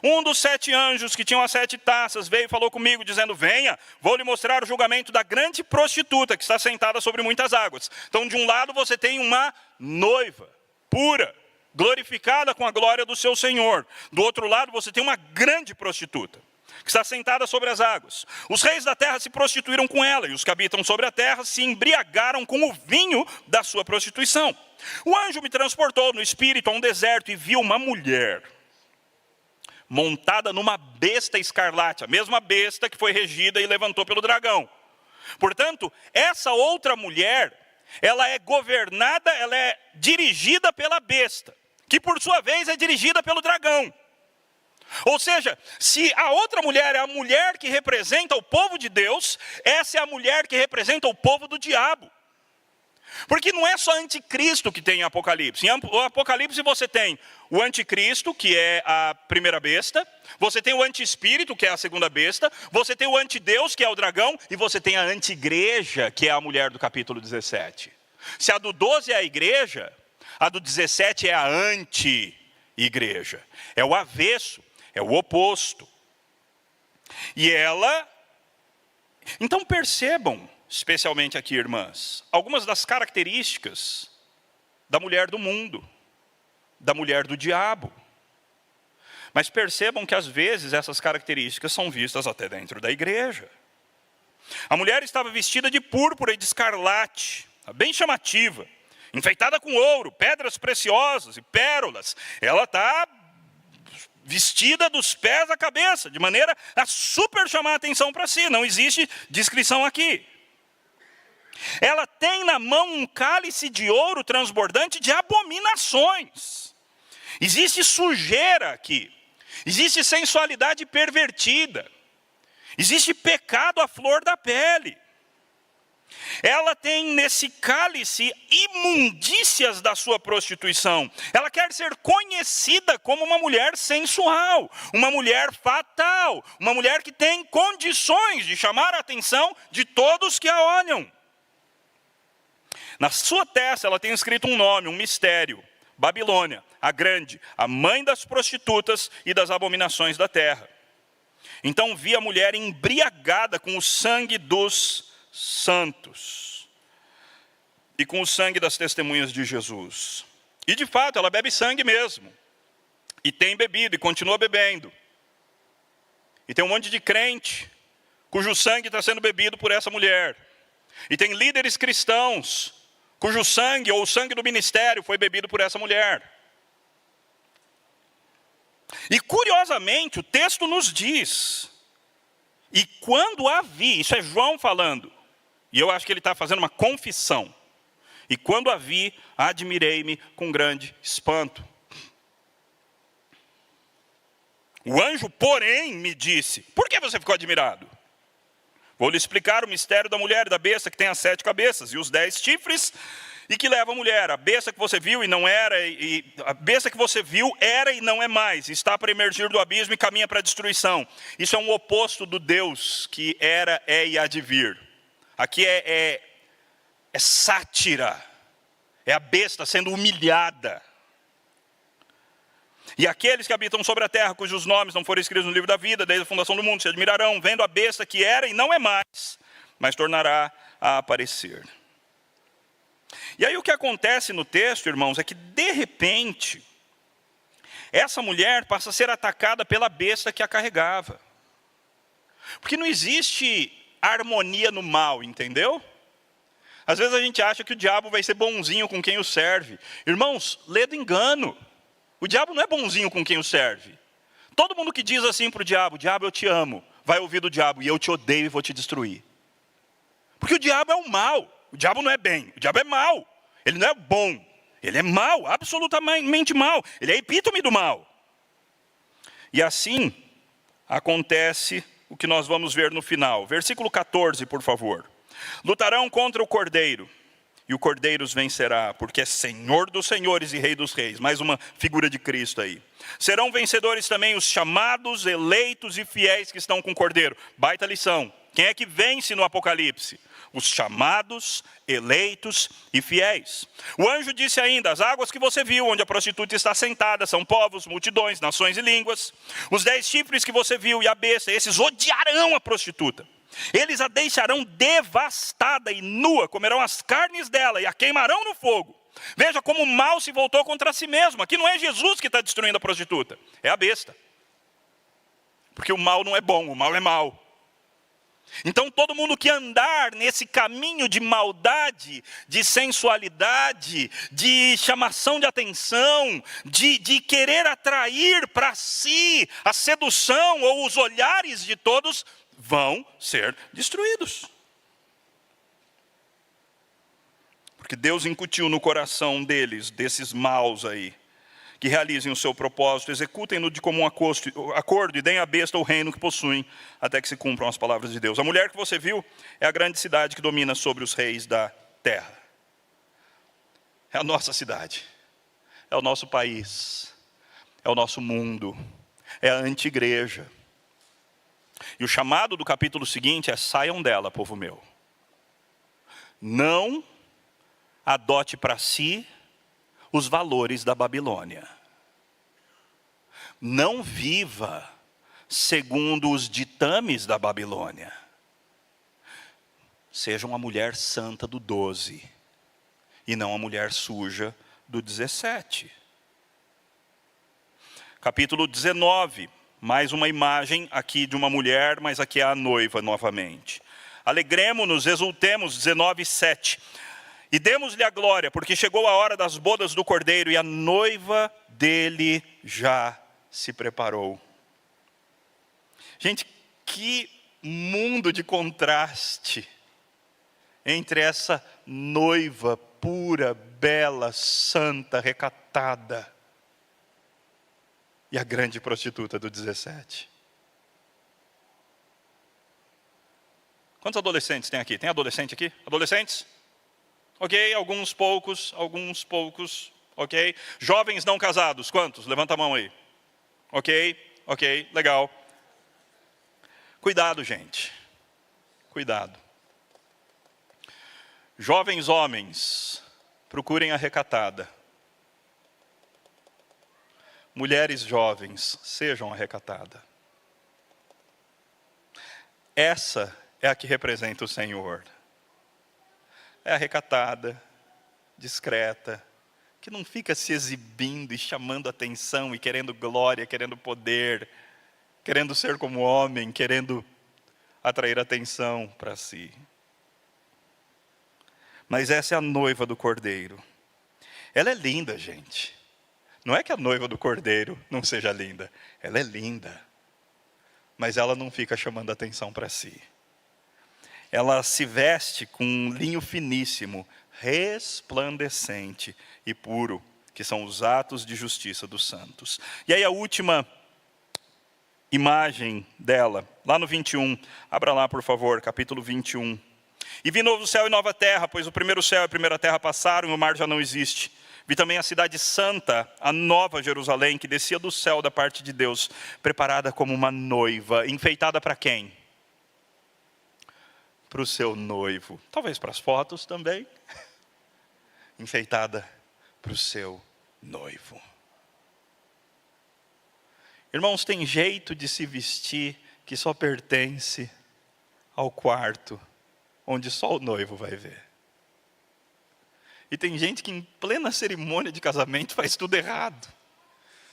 S1: Um dos 7 anjos que tinham as 7 taças veio e falou comigo, dizendo, venha, vou lhe mostrar o julgamento da grande prostituta que está sentada sobre muitas águas. Então, de um lado você tem uma noiva pura, glorificada com a glória do seu Senhor. Do outro lado você tem uma grande prostituta, que está sentada sobre as águas. Os reis da terra se prostituíram com ela, e os que habitam sobre a terra se embriagaram com o vinho da sua prostituição. O anjo me transportou no espírito a um deserto e viu uma mulher montada numa besta escarlate, a mesma besta que foi regida e levantou pelo dragão. Portanto, essa outra mulher, ela é governada, ela é dirigida pela besta, que por sua vez é dirigida pelo dragão. Ou seja, se a outra mulher é a mulher que representa o povo de Deus, essa é a mulher que representa o povo do diabo. Porque não é só anticristo que tem em Apocalipse. Em Apocalipse você tem o anticristo, que é a primeira besta. Você tem o antiespírito, que é a segunda besta. Você tem o antideus, que é o dragão. E você tem a antigreja, que é a mulher do capítulo 17. Se a do 12 é a igreja, a do 17 é a anti-igreja. É o avesso, é o oposto. E ela... Então percebam, especialmente aqui, irmãs, algumas das características da mulher do mundo, da mulher do diabo. Mas percebam que às vezes essas características são vistas até dentro da igreja. A mulher estava vestida de púrpura e de escarlate, bem chamativa, enfeitada com ouro, pedras preciosas e pérolas. Ela está vestida dos pés à cabeça, de maneira a super chamar a atenção para si. Não existe descrição aqui. Ela tem na mão um cálice de ouro transbordante de abominações. Existe sujeira aqui. Existe sensualidade pervertida. Existe pecado à flor da pele. Ela tem nesse cálice imundícias da sua prostituição. Ela quer ser conhecida como uma mulher sensual, uma mulher fatal, uma mulher que tem condições de chamar a atenção de todos que a olham. Na sua testa ela tem escrito um nome, um mistério: Babilônia, a grande, a mãe das prostitutas e das abominações da terra. Então vi a mulher embriagada com o sangue dos santos e com o sangue das testemunhas de Jesus. E de fato ela bebe sangue mesmo, e tem bebido e continua bebendo. E tem um monte de crente cujo sangue está sendo bebido por essa mulher. E tem líderes cristãos cujo sangue ou o sangue do ministério foi bebido por essa mulher. E curiosamente o texto nos diz: e quando a vi, isso é João falando, e eu acho que ele está fazendo uma confissão. E quando a vi, admirei-me com grande espanto. O anjo, porém, me disse: por que você ficou admirado? Vou lhe explicar o mistério da mulher e da besta que tem as 7 cabeças e os 10 chifres, e que leva a mulher. A besta que você viu e não era, a besta que você viu era e não é mais, está para emergir do abismo e caminha para a destruição. Isso é um oposto do Deus que era, é e há de vir. Aqui é sátira, é a besta sendo humilhada. E aqueles que habitam sobre a terra, cujos nomes não foram escritos no livro da vida, desde a fundação do mundo, se admirarão, vendo a besta que era e não é mais, mas tornará a aparecer. E aí o que acontece no texto, irmãos, é que de repente, essa mulher passa a ser atacada pela besta que a carregava. Porque não existe harmonia no mal, entendeu? Às vezes a gente acha que o diabo vai ser bonzinho com quem o serve. Irmãos, lê do engano. O diabo não é bonzinho com quem o serve. Todo mundo que diz assim para o diabo: diabo, eu te amo, vai ouvir do diabo: e eu te odeio e vou te destruir. Porque o diabo é o mal. O diabo não é bem, o diabo é mal. Ele não é bom, ele é mal, absolutamente mal. Ele é epítome do mal. E assim acontece o que nós vamos ver no final. Versículo 14, por favor. Lutarão contra o cordeiro, e o cordeiro os vencerá, porque é Senhor dos senhores e Rei dos reis. Mais uma figura de Cristo aí. Serão vencedores também os chamados, eleitos e fiéis que estão com o cordeiro. Baita lição. Quem é que vence no Apocalipse? Os chamados, eleitos e fiéis. O anjo disse ainda: as águas que você viu, onde a prostituta está sentada, são povos, multidões, nações e línguas. Os 10 chifres que você viu e a besta, esses odiarão a prostituta. Eles a deixarão devastada e nua, comerão as carnes dela e a queimarão no fogo. Veja como o mal se voltou contra si mesmo. Aqui não é Jesus que está destruindo a prostituta, é a besta. Porque o mal não é bom, o mal é mal. Então todo mundo que andar nesse caminho de maldade, de sensualidade, de chamação de atenção, de querer atrair para si a sedução ou os olhares de todos, vão ser destruídos. Porque Deus incutiu no coração deles, desses maus aí, que realizem o seu propósito, executem-no de comum acordo e deem à besta o reino que possuem, até que se cumpram as palavras de Deus. A mulher que você viu é a grande cidade que domina sobre os reis da terra. É a nossa cidade, é o nosso país, é o nosso mundo, é a anti-igreja. E o chamado do capítulo seguinte é: saiam dela, povo meu. Não adote para si os valores da Babilônia. Não viva segundo os ditames da Babilônia. Seja uma mulher santa do 12 e não a mulher suja do 17. Capítulo 19, mais uma imagem aqui de uma mulher, mas aqui é a noiva novamente. Alegremo-nos, exultemos, 19:7. E demos-lhe a glória, porque chegou a hora das bodas do Cordeiro e a noiva dele já se preparou. Gente, que mundo de contraste entre essa noiva pura, bela, santa, recatada e a grande prostituta do 17. Quantos adolescentes tem aqui? Tem adolescente aqui? Adolescentes? Ok, alguns poucos, ok. Jovens não casados, quantos? Levanta a mão aí. Ok, legal. Cuidado, gente. Cuidado. Jovens homens, procurem a recatada. Mulheres jovens, sejam a recatada. Essa é a que representa o Senhor. É a recatada, discreta, que não fica se exibindo e chamando atenção e querendo glória, querendo poder, querendo ser como homem, querendo atrair atenção para si. Mas essa é a noiva do Cordeiro. Ela é linda, gente. Não é que a noiva do Cordeiro não seja linda. Ela é linda. Mas ela não fica chamando atenção para si. Ela se veste com um linho finíssimo, resplandecente e puro, que são os atos de justiça dos santos. E aí a última imagem dela, lá no 21, abra lá por favor, capítulo 21. E vi novo céu e nova terra, pois o primeiro céu e a primeira terra passaram e o mar já não existe. Vi também a cidade santa, a nova Jerusalém, que descia do céu da parte de Deus, preparada como uma noiva, enfeitada para quem? Para o seu noivo, talvez para as fotos também, enfeitada para o seu noivo. Irmãos, tem jeito de se vestir que só pertence ao quarto, onde só o noivo vai ver. E tem gente que em plena cerimônia de casamento faz tudo errado.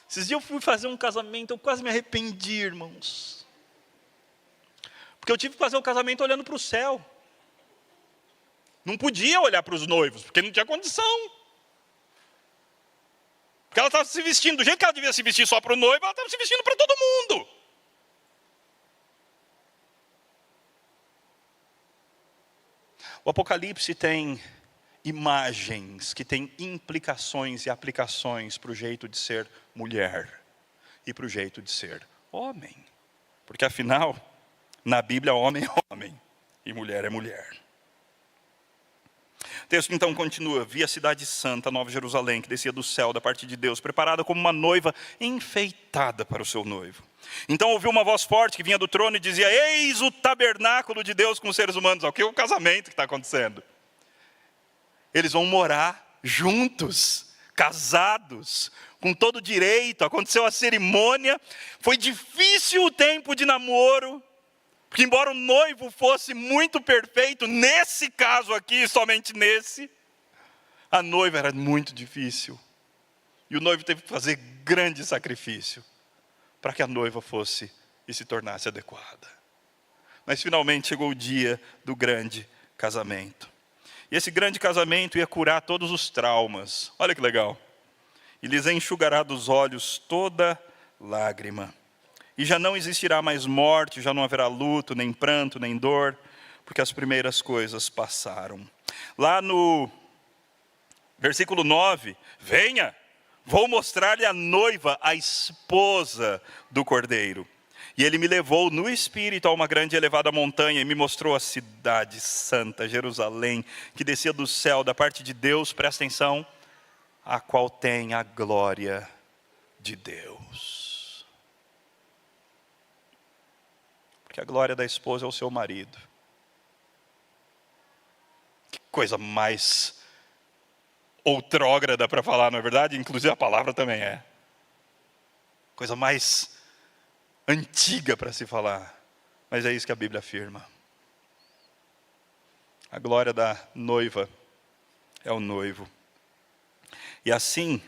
S1: Esses dias eu fui fazer um casamento, eu quase me arrependi, irmãos. Porque eu tive que fazer o casamento olhando para o céu. Não podia olhar para os noivos, porque não tinha condição. Porque ela estava se vestindo do jeito que ela devia se vestir só para o noivo, ela estava se vestindo para todo mundo. O Apocalipse tem imagens que têm implicações e aplicações para o jeito de ser mulher e para o jeito de ser homem. Porque afinal, na Bíblia, homem é homem e mulher é mulher. O texto então continua: vi a cidade santa, a nova Jerusalém, que descia do céu da parte de Deus, preparada como uma noiva enfeitada para o seu noivo. Então ouvi uma voz forte que vinha do trono e dizia: eis o tabernáculo de Deus com os seres humanos. O que é o casamento que está acontecendo? Eles vão morar juntos, casados, com todo direito. Aconteceu a cerimônia, foi difícil o tempo de namoro, porque embora o noivo fosse muito perfeito, nesse caso aqui, somente nesse, a noiva era muito difícil. E o noivo teve que fazer grande sacrifício para que a noiva fosse e se tornasse adequada. Mas finalmente chegou o dia do grande casamento. E esse grande casamento ia curar todos os traumas. Olha que legal. E lhes enxugará dos olhos toda lágrima. E já não existirá mais morte, já não haverá luto, nem pranto, nem dor, porque as primeiras coisas passaram. Lá no versículo 9, venha, Vou mostrar-lhe a noiva, a esposa do Cordeiro. E ele me levou no espírito a uma grande e elevada montanha e me mostrou a cidade santa, Jerusalém, que descia do céu da parte de Deus, presta atenção, a qual tem a glória de Deus. Porque a glória da esposa é o seu marido. Que coisa mais outrógrada para falar, não é verdade? Inclusive a palavra também é. Coisa mais antiga para se falar. Mas é isso que a Bíblia afirma. A glória da noiva é o noivo. E assim,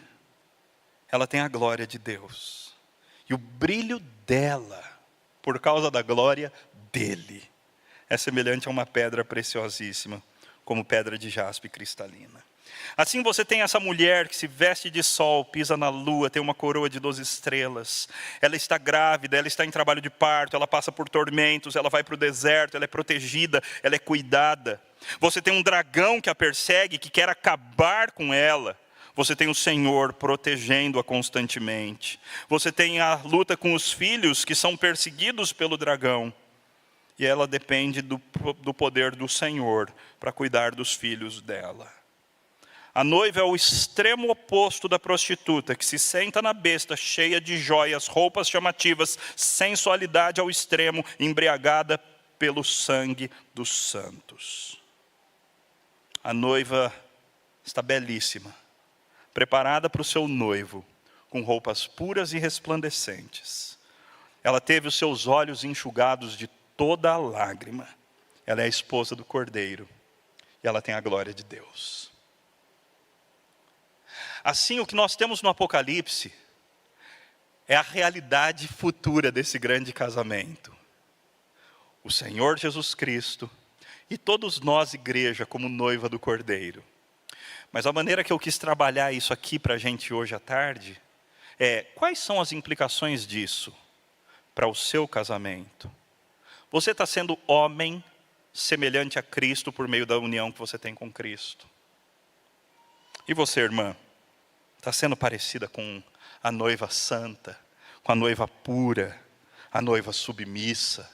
S1: ela tem a glória de Deus. E o brilho dela, por causa da glória dele, é semelhante a uma pedra preciosíssima, como pedra de jaspe cristalina. Assim você tem essa mulher que se veste de sol, pisa na lua, tem uma coroa de 12 estrelas. Ela está grávida, ela está em trabalho de parto, ela passa por tormentos, ela vai para o deserto, ela é protegida, ela é cuidada. Você tem um dragão que a persegue, que quer acabar com ela. Você tem o Senhor protegendo-a constantemente. Você tem a luta com os filhos que são perseguidos pelo dragão. E ela depende do poder do Senhor para cuidar dos filhos dela. A noiva é o extremo oposto da prostituta, que se senta na besta, cheia de joias, roupas chamativas, sensualidade ao extremo, embriagada pelo sangue dos santos. A noiva está belíssima, preparada para o seu noivo, com roupas puras e resplandecentes. Ela teve os seus olhos enxugados de toda a lágrima. Ela é a esposa do Cordeiro, e ela tem a glória de Deus. Assim, o que nós temos no Apocalipse é a realidade futura desse grande casamento. O Senhor Jesus Cristo e todos nós, igreja, como noiva do Cordeiro. Mas a maneira que eu quis trabalhar isso aqui para a gente hoje à tarde é: quais são as implicações disso para o seu casamento? Você está sendo homem semelhante a Cristo por meio da união que você tem com Cristo? E você, irmã? Está sendo parecida com a noiva santa, com a noiva pura, a noiva submissa,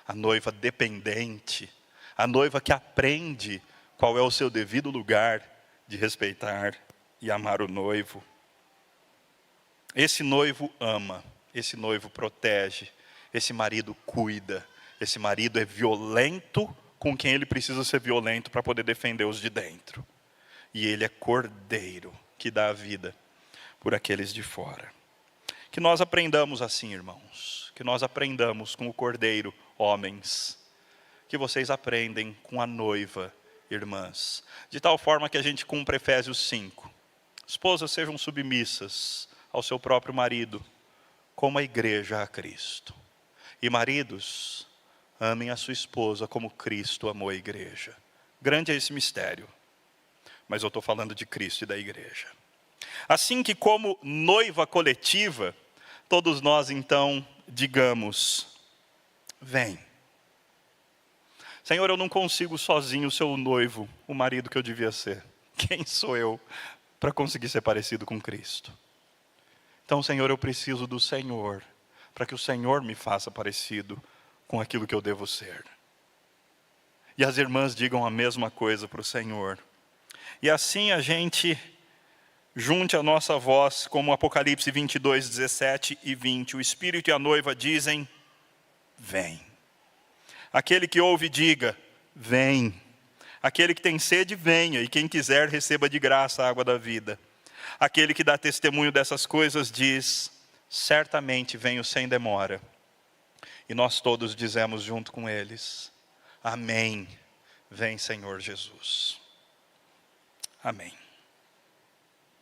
S1: a noiva dependente, a noiva que aprende qual é o seu devido lugar de respeitar e amar o noivo. Esse noivo ama, esse noivo protege, esse marido cuida, esse marido é violento com quem ele precisa ser violento para poder defender os de dentro. E ele é cordeiro que dá a vida por aqueles de fora. Que nós aprendamos assim, irmãos. Que nós aprendamos com o Cordeiro, homens. Que vocês aprendem com a noiva, irmãs. De tal forma que a gente cumpra Efésios 5. Esposas sejam submissas ao seu próprio marido, como a igreja a Cristo. E maridos, amem a sua esposa como Cristo amou a igreja. Grande é esse mistério. Mas eu estou falando de Cristo e da igreja. Assim que como noiva coletiva, todos nós então digamos: vem. Senhor, eu não consigo sozinho ser o noivo, o marido que eu devia ser. Quem sou eu para conseguir ser parecido com Cristo? Então, Senhor, eu preciso do Senhor, para que o Senhor me faça parecido com aquilo que eu devo ser. E as irmãs digam a mesma coisa para o Senhor. E assim a gente junte a nossa voz, como Apocalipse 22, 17 e 20. O Espírito e a noiva dizem: vem. Aquele que ouve, diga: vem. Aquele que tem sede, venha. E quem quiser, receba de graça a água da vida. Aquele que dá testemunho dessas coisas diz: certamente venho sem demora. E nós todos dizemos junto com eles: amém. Vem, Senhor Jesus. Amém.